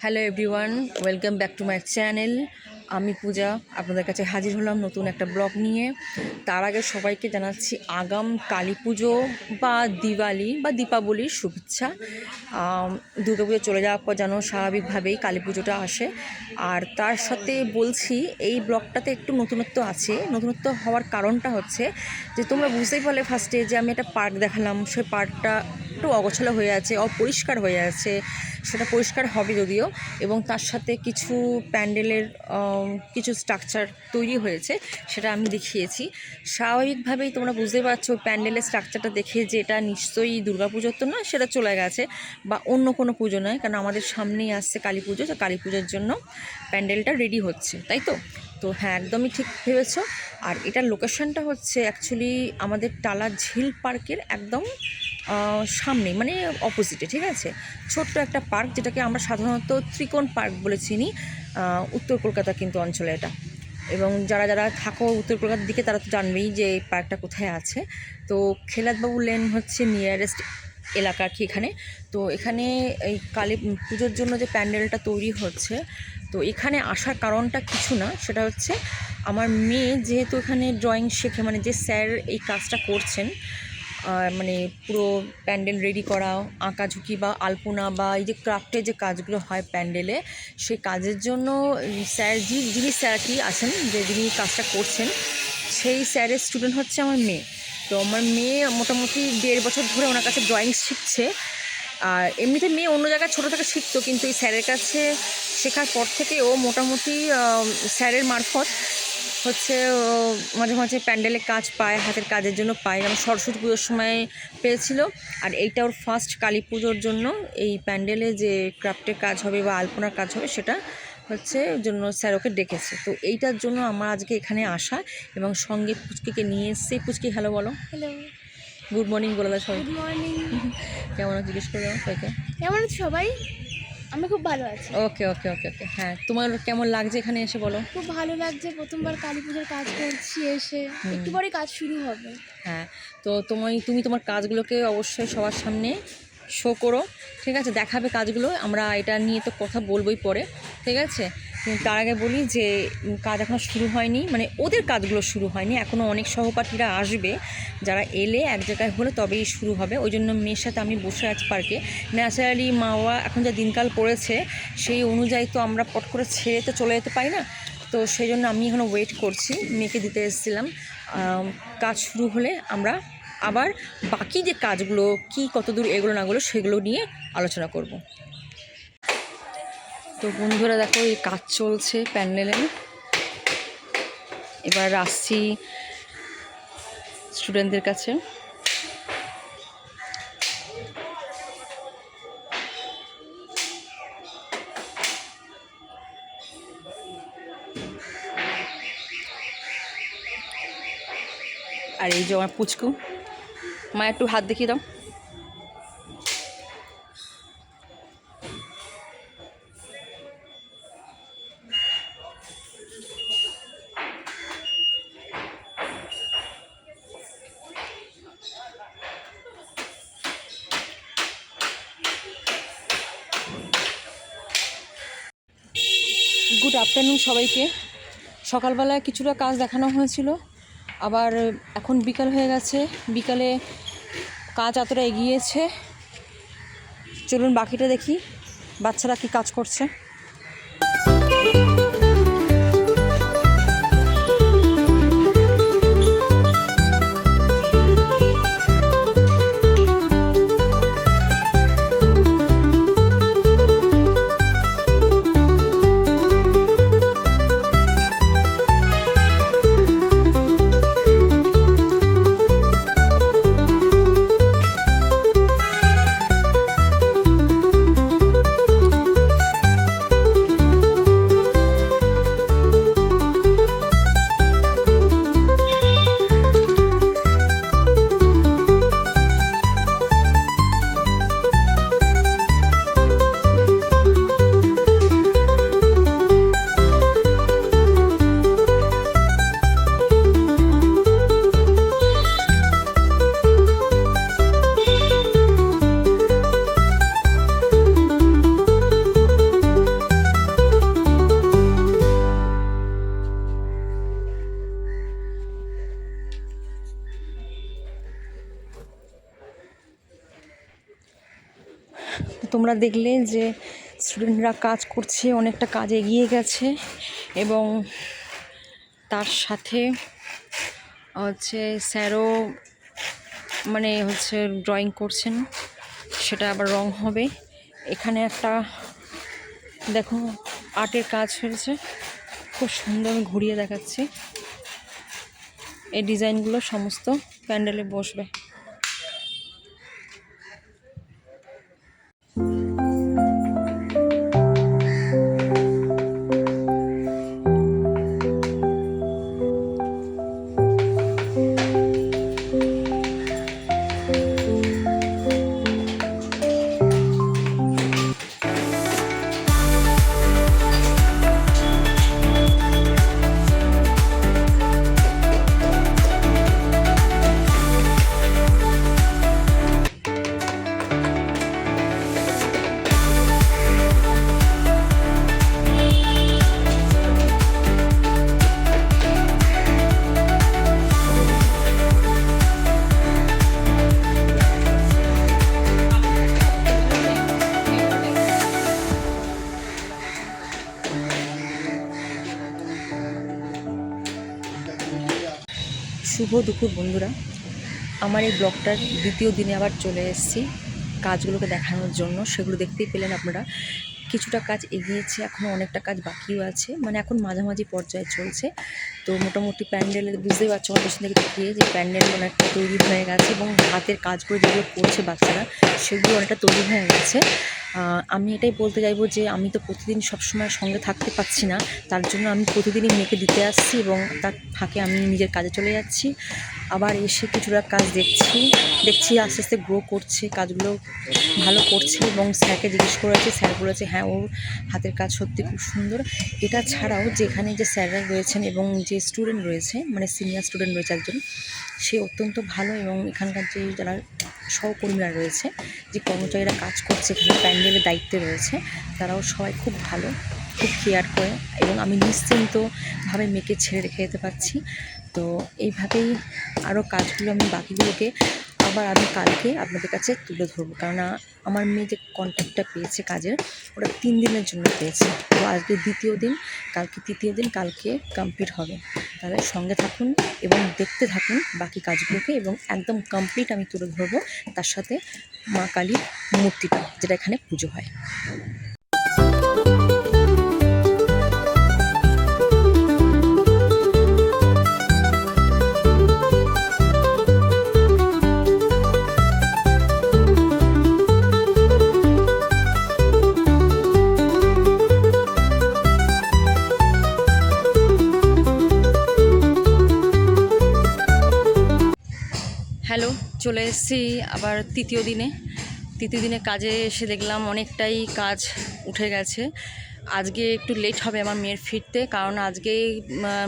Hello everyone, welcome back to my channel. আমি পূজা আপনাদের কাছে হাজির হলাম নতুন একটা ব্লগ নিয়ে। তার আগে সবাইকে জানাচ্ছি আগাম কালী পুজো বা দিওয়ালি বা দীপাবলির শুভেচ্ছা। দুর্গাপুজো চলে যাওয়ার পর যেন স্বাভাবিকভাবেই কালী পুজোটা আসে। আর তার সাথে বলছি এই ব্লগটাতে একটু নতুনত্ব আছে। নতুনত্ব হওয়ার কারণটা হচ্ছে যে তোমরা বুঝতেই পারলে ফার্স্টে যে আমি একটা পার্ক দেখালাম, সেই পার্কটা একটু অগোছালো হয়ে আছে, অপরিষ্কার হয়ে আছে। সেটা পরিষ্কার হবে যদিও, এবং তার সাথে কিছু প্যান্ডেলের কিছু স্ট্রাকচার তৈরি হয়েছে, সেটা আমি দেখিয়েছি। স্বাভাবিকভাবেই তোমরা বুঝতে পারছো প্যান্ডেলের স্ট্রাকচারটা দেখে যে এটা নিশ্চয়ই দুর্গাপুজোর তো না, সেটা চলে গেছে বা অন্য কোনো পুজো নয়, কারণ আমাদের সামনেই আসছে কালী পুজো। তো কালী পুজোর জন্য প্যান্ডেলটা রেডি হচ্ছে, তাই তো? তো হ্যাঁ, একদমই ঠিক ভেবেছো। আর এটার লোকেশনটা হচ্ছে অ্যাকচুয়ালি আমাদের টালা ঝিল পার্কের একদম সামনে, মানে অপোজিটে, ঠিক আছে? ছোট্ট একটা পার্ক, যেটাকে আমরা সাধারণত ত্রিকোণ পার্ক বলে চিনি। উত্তর কলকাতা কিন্তু অঞ্চলে এটা। এবং যারা যারা থাকো উত্তর কলকাতার দিকে তারা তো জানবেই যে এই পার্কটা কোথায় আছে। তো খেলাতবাবু লেন হচ্ছে নিয়ারেস্ট এলাকা কি এখানে। তো এখানে এই কালী পুজোর জন্য যে প্যান্ডেলটা তৈরি হচ্ছে, তো এখানে আসার কারণটা কিছু না, সেটা হচ্ছে আমার মেয়ে যেহেতু এখানে ড্রয়িং শেখে, মানে যে স্যার এই কাজটা করছেন, মানে পুরো প্যান্ডেল রেডি করা, আঁকাঝুঁকি বা আলপনা বা এই যে ক্রাফটের যে কাজগুলো হয় প্যান্ডেলে, সেই কাজের জন্য স্যার যিনি স্যার কি আছেন, যে যিনি কাজটা করছেন, সেই স্যারের স্টুডেন্ট হচ্ছে আমার মেয়ে। তো আমার মেয়ে মোটামুটি 1.5 বছর ধরে ওনার কাছে ড্রয়িং শিখছে। আর এমনিতে মেয়ে অন্য জায়গায় ছোটো থেকে শিখতো, কিন্তু এই স্যারের কাছে শেখার পর থেকে ও মোটামুটি স্যারের মারফত হচ্ছে মাঝে মাঝে প্যান্ডেলে কাজ পায়, হাতের কাজের জন্য পায়। যেমন সরস্বতী পুজোর সময় পেয়েছিল। আর এইটা ওর ফার্স্ট কালী পুজোর জন্য এই প্যান্ডেলে যে ক্রাফটের কাজ হবে বা আলপনার কাজ হবে, সেটা হচ্ছে জন্য স্যার ওকে ডেকেছে। তো এইটার জন্য আমার আজকে এখানে আসা, এবং সঙ্গে পুচকিকে নিয়ে এসে। পুচকি হ্যালো বলো। হ্যালো, গুড মর্নিং বলে দাও সবাই। Good morning. কেমন আছে জিজ্ঞেস করে দাও সবাইকে। কেমন আছো সবাই? আমি খুব ভালো আছি। ওকে ওকে ওকে ওকে হ্যাঁ, তোমার কেমন লাগছে এখানে এসে বলো। খুব ভালো লাগছে, প্রথমবার কালী পুজোর কাজ করছি এসে। একটু পরে কাজ শুরু হবে। হ্যাঁ, তো তুমি তোমার কাজগুলোকে অবশ্যই সবার সামনে শো করো, ঠিক আছে? দেখাবে কাজগুলো। আমরা এটা নিয়ে তো কথা বলবোই পরে, ঠিক আছে? কিন্তু তার আগে বলি যে কাজ এখনও শুরু হয়নি, মানে ওদের কাজগুলো শুরু হয়নি এখনও। অনেক সহপাঠীরা আসবে, যারা এলে এক জায়গায় হলে তবেই শুরু হবে। ওই জন্য মেয়ের সাথে আমি বসে আছি পার্কে। ন্যাচারালি মা বাবা এখন যা দিনকাল পড়েছে, সেই অনুযায়ী তো আমরা পট করে ছেড়ে তো চলে যেতে পারি না। তো সেই জন্য আমি এখনও ওয়েট করছি, মেয়েকে দিতে এসেছিলাম। কাজ শুরু হলে আমরা আবার বাকি যে কাজগুলো কি কতদূর এগুলো নাগুলো সেগুলো নিয়ে আলোচনা করব। তো বন্ধুরা দেখো, এই কাজ চলছে প্যান্ডেলে। এবার আসছি স্টুডেন্টদের কাছে। আর এই যে আমার পুচকু, মা একটু হাত দেখিয়ে দাও। গুড আফটারনুন সবাইকে। সকালবেলায় কিছুটা কাজ দেখানো হয়েছিল, আবার এখন বিকাল হয়ে গেছে। বিকালে কাজ এতটা এগিয়েছে, চলুন বাকিটা দেখি বাচ্চারা কি কাজ করছে। তোমরা দেখলে যে স্টুডেন্টরা কাজ করছে, অনেকটা কাজ এগিয়ে গেছে এবং তার সাথে হচ্ছে স্যারও মানে হচ্ছে ড্রয়িং করছেন, সেটা আবার রং হবে। এখানে একটা দেখো আর্টের কাজ হয়েছে, খুব সুন্দর ঘুরিয়ে দেখাচ্ছি। এই ডিজাইনগুলো সমস্ত প্যান্ডেলে বসবে। শুভ দুপুর বন্ধুরা, আমার এই ব্লগটার দ্বিতীয় দিনে আবার চলে এসেছি কাজগুলোকে দেখানোর জন্য। সেগুলো দেখতেই পেলেন আপনারা। কিছুটা কাজ এগিয়েছে, এখনও অনেকটা কাজ বাকিও আছে, মানে এখন মাঝামাঝি পর্যায়ে চলছে। তো মোটামুটি প্যান্ডেলের বুঝতেই পারছো আমার পেছন থেকে দেখিয়ে যে প্যান্ডেল অনেকটা তৈরি হয়ে গেছে এবং হাতের কাজগুলো যেগুলো করছে বাচ্চারা সেগুলো অনেকটা তৈরি হয়ে গেছে। আমি এটাই বলতে চাইবো যে আমি তো প্রতিদিন সবসময় সঙ্গে থাকতে পারছি না, তার জন্য আমি প্রতিদিনই মেয়েকে দিতে আসছি এবং তার ফাঁকে আমি নিজের কাজে চলে যাচ্ছি। আবার এসে কিছুটা কাজ দেখছি আস্তে আস্তে গ্রো করছে, কাজগুলো ভালো করছে এবং স্যারকে জিজ্ঞেস করেছে, স্যার বলেছে হ্যাঁ ওর হাতের কাজ সত্যি খুব সুন্দর। এটা ছাড়াও যেখানে যে স্যাররা রয়েছেন এবং যে স্টুডেন্ট রয়েছে, মানে সিনিয়র স্টুডেন্ট রয়েছে একজন, সে অত্যন্ত ভালো এবং এখানকার যে যারা সহকর্মীরা রয়েছে, যে কর্মচারীরা কাজ করছে এখানে প্যান্ডেলের দায়িত্বে রয়েছে, তারাও সবাই খুব ভালো, খুব কেয়ার করে এবং আমি নিশ্চিন্তভাবে মেয়েকে ছেড়ে রেখে যেতে পারছি। তো এইভাবেই আরও কাজগুলো আমি বাকিগুলোকে আবার আমি কালকে আপনাদের কাছে তুলে ধরবো, কেননা আমার মেয়ে যে কন্ট্রাক্টটা পেয়েছে কাজের, ওটা 3 দিনের জন্য পেয়েছে। তো আজকে দ্বিতীয় দিন, কালকে তৃতীয় দিন, কালকে কমপ্লিট হবে। তাহলে সঙ্গে থাকুন এবং দেখতে থাকুন বাকি কাজগুলোকে এবং একদম কমপ্লিট আমি তুলে ধরবো, তার সাথে মা কালীর মূর্তিটা যেটা এখানে পুজো হয়। হ্যালো, চলে এসেছি আবার তৃতীয় দিনে কাজে এসে দেখলাম অনেকটাই কাজ উঠে গেছে। আজকে একটু লেট হবে আমার মেয়ের ফিরতে, কারণ আজকে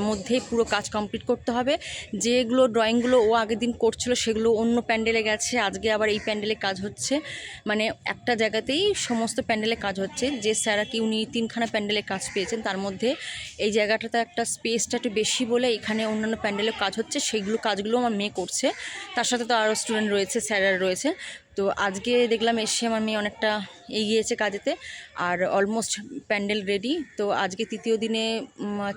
মধ্যেই পুরো কাজ কমপ্লিট করতে হবে। যেগুলো ড্রয়িংগুলো ও আগের দিন করছিল সেগুলো অন্য প্যান্ডেলে গেছে, আজকে আবার এই প্যান্ডেলে কাজ হচ্ছে। মানে একটা জায়গাতেই সমস্ত প্যান্ডেলে কাজ হচ্ছে। যে স্যারা কি উনি 3খানা প্যান্ডেলে কাজ পেয়েছেন, তার মধ্যে এই জায়গাটাতে একটা স্পেসটা একটু বেশি বলে এখানে অন্যান্য প্যান্ডেলে কাজ হচ্ছে, সেইগুলো কাজগুলো আমার মেয়ে করছে। তার সাথে তো আরও স্টুডেন্ট রয়েছে, স্যাররা রয়েছে। তো আজকে দেখলাম এসে আমার মেয়ে অনেকটা এগিয়েছে কাজেতে আর অলমোস্ট প্যান্ডেল রেডি। তো আজকে তৃতীয় দিনে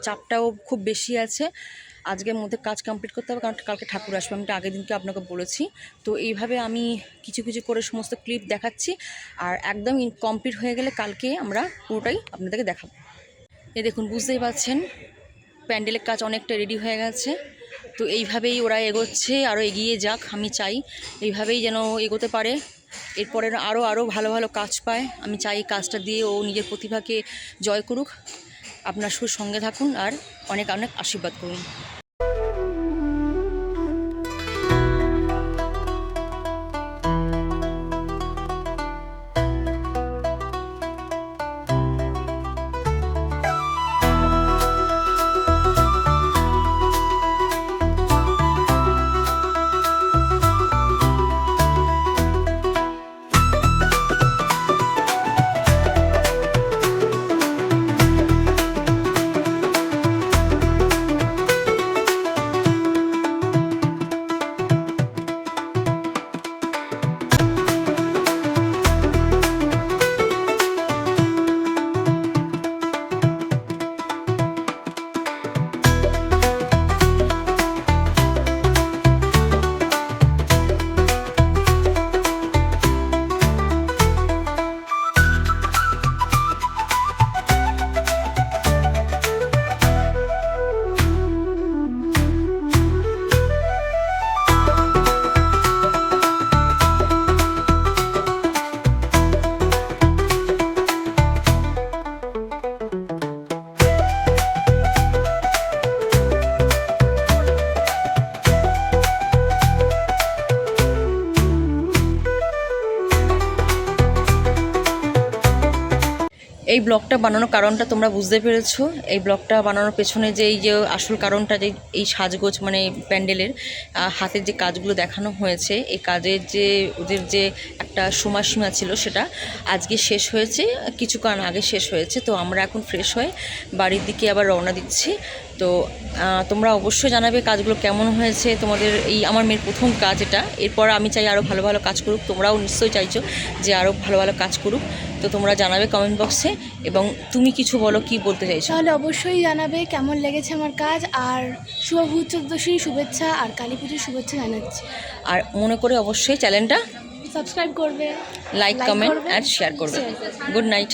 চাপটাও খুব বেশি আছে, আজকের মধ্যে কাজ কমপ্লিট করতে হবে, কারণ কালকে ঠাকুর আসবে, আমি আগের দিনকে আপনাকে বলেছি। তো এইভাবে আমি কিছু কিছু করে সমস্ত ক্লিপ দেখাচ্ছি, আর একদম কমপ্লিট হয়ে গেলে কালকে আমরা পুরোটাই আপনাদেরকে দেখাবো। এই দেখুন, বুঝতেই পারছেন প্যান্ডেলের কাজ অনেকটা রেডি হয়ে গেছে। তো এইভাবেই ওরা এগোচ্ছে, আরও এগিয়ে যাক, আমি চাই এইভাবেই যেন এগোতে পারে, এরপরে আরও ভালো ভালো কাজ পায়। আমি চাই এই কাজটা দিয়ে ও নিজের প্রতিভাকে জয় করুক। আপনার সঙ্গে থাকুন আর অনেক অনেক আশীর্বাদ করুন। এই ব্লগটা বানানোর কারণটা তোমরা বুঝতে পেরেছো। এই ব্লগটা বানানোর পেছনে যে এই যে আসল কারণটা, যে এই সাজগোজ মানে প্যান্ডেলের হাতের যে কাজগুলো দেখানো হয়েছে, এই কাজের যে ওদের যে একটা সময়সীমা ছিল সেটা আজকে শেষ হয়েছে, কিছুক্ষণ আগে শেষ হয়েছে। তো আমরা এখন ফ্রেশ হয়ে বাড়ির দিকে আবার রওনা দিচ্ছি। তো তোমরা অবশ্যই জানাবে কাজগুলো কেমন হয়েছে তোমাদের। এই আমার মেয়ের প্রথম কাজ এটা, এরপর আমি চাই আরও ভালো ভালো কাজ করুক, তোমরাও নিশ্চয়ই চাইছো যে আরও ভালো ভালো কাজ করুক। তো তোমরা জানাবে কমেন্ট বক্সে। এবং তুমি কিছু বলো, কি বলতে চাইছো? তাহলে অবশ্যই জানাবে কেমন লেগেছে আমার কাজ, আর শুভ ভূত চতুর্দশীর শুভেচ্ছা আর কালী পুজোর শুভেচ্ছা জানাচ্ছি। আর মনে করে অবশ্যই চ্যানেলটা সাবস্ক্রাইব করবে, লাইক, কমেন্ট করবে, আর শেয়ার করবে। share করবে। Good night.